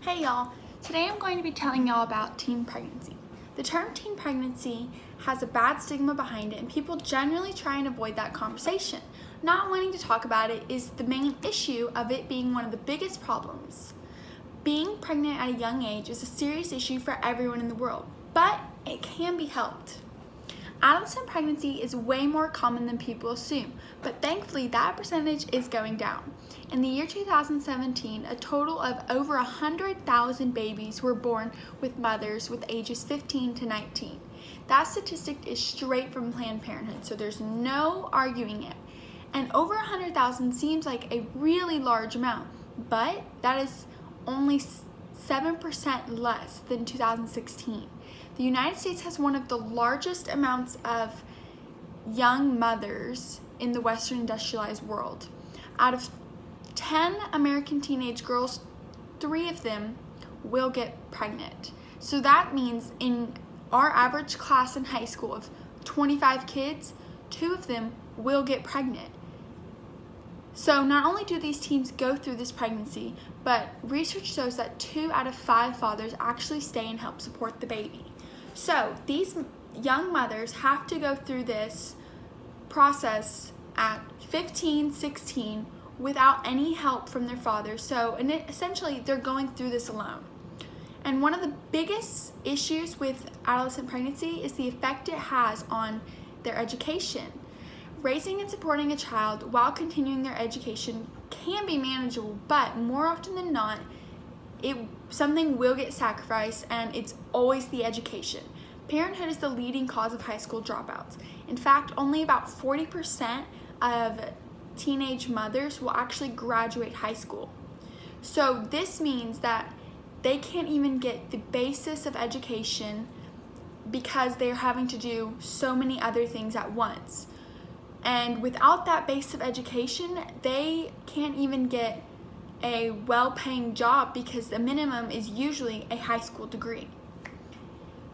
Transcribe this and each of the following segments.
Hey y'all, today I'm going to be telling y'all about teen pregnancy. The term teen pregnancy has a bad stigma behind it and people generally try and avoid that conversation. Not wanting to talk about it is the main issue of it being one of the biggest problems. Being pregnant at a young age is a serious issue for everyone in the world, but it can be helped. Adolescent pregnancy is way more common than people assume, but thankfully that percentage is going down. In the year 2017, a total of over 100,000 babies were born with mothers with ages 15 to 19. That statistic is straight from Planned Parenthood, so there's no arguing it. And over 100,000 seems like a really large amount, but that is only 7% less than 2016. The United States has one of the largest amounts of young mothers in the Western industrialized world. Out of 10 American teenage girls, 3 of them will get pregnant. So that means in our average class in high school of 25 kids, 2 of them will get pregnant. So not only do these teens go through this pregnancy, but research shows that 2 out of 5 fathers actually stay and help support the baby. So these young mothers have to go through this process at 15, 16 without any help from their fathers. So essentially they're going through this alone. And one of the biggest issues with adolescent pregnancy is the effect it has on their education. Raising and supporting a child while continuing their education can be manageable, but more often than not, something will get sacrificed, and it's always the education. Parenthood is the leading cause of high school dropouts. In fact, only about 40% of teenage mothers will actually graduate high school. So this means that they can't even get the basis of education because they're having to do so many other things at once. And without that base of education, they can't even get a well-paying job because the minimum is usually a high school degree.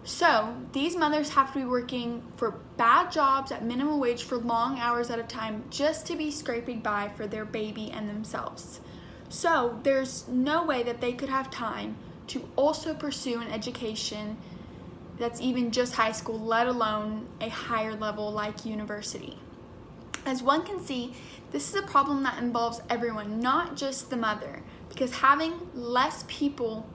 So these mothers have to be working for bad jobs at minimum wage for long hours at a time just to be scraping by for their baby and themselves. So there's no way that they could have time to also pursue an education that's even just high school, let alone a higher level like university. As one can see, this is a problem that involves everyone, not just the mother, because having less people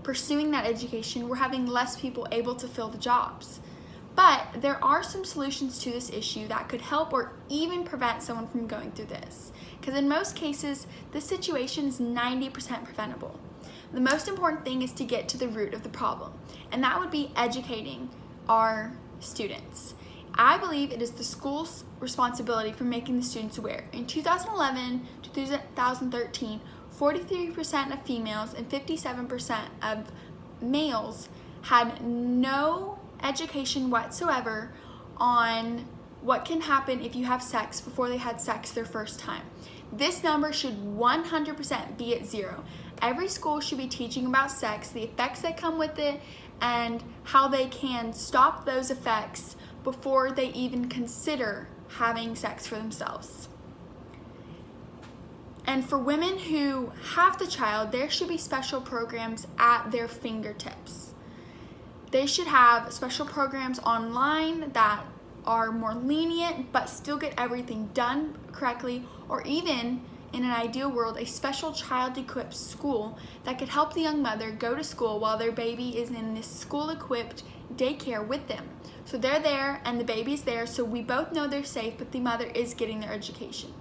pursuing that education, we're having less people able to fill the jobs. But there are some solutions to this issue that could help or even prevent someone from going through this, because in most cases, this situation is 90% preventable. The most important thing is to get to the root of the problem, and that would be educating our students. I believe it is the school's responsibility for making the students aware. In 2011 to 2013, 43% of females and 57% of males had no education whatsoever on what can happen if you have sex before they had sex their first time. This number should 100% be at 0. Every school should be teaching about sex, the effects that come with it, and how they can stop those effects before they even consider having sex for themselves. And for women who have the child, there should be special programs at their fingertips. They should have special programs online that are more lenient but still get everything done correctly, or even in an ideal world, a special child-equipped school that could help the young mother go to school while their baby is in this school-equipped daycare with them. So they're there and the baby's there, so we both know they're safe, but the mother is getting their education.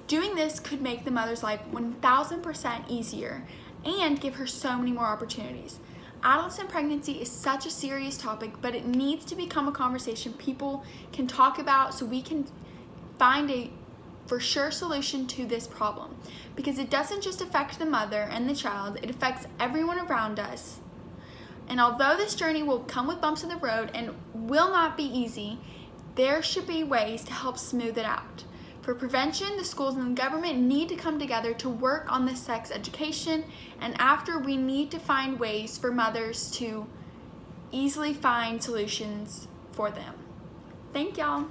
Doing this could make the mother's life 1,000% easier and give her so many more opportunities. Adolescent pregnancy is such a serious topic, but it needs to become a conversation people can talk about so we can find a for sure solution to this problem, because it doesn't just affect the mother and the child, it affects everyone around us. And although this journey will come with bumps in the road and will not be easy, there should be ways to help smooth it out. For prevention, the schools and the government need to come together to work on this sex education, and after, we need to find ways for mothers to easily find solutions for them. Thank y'all.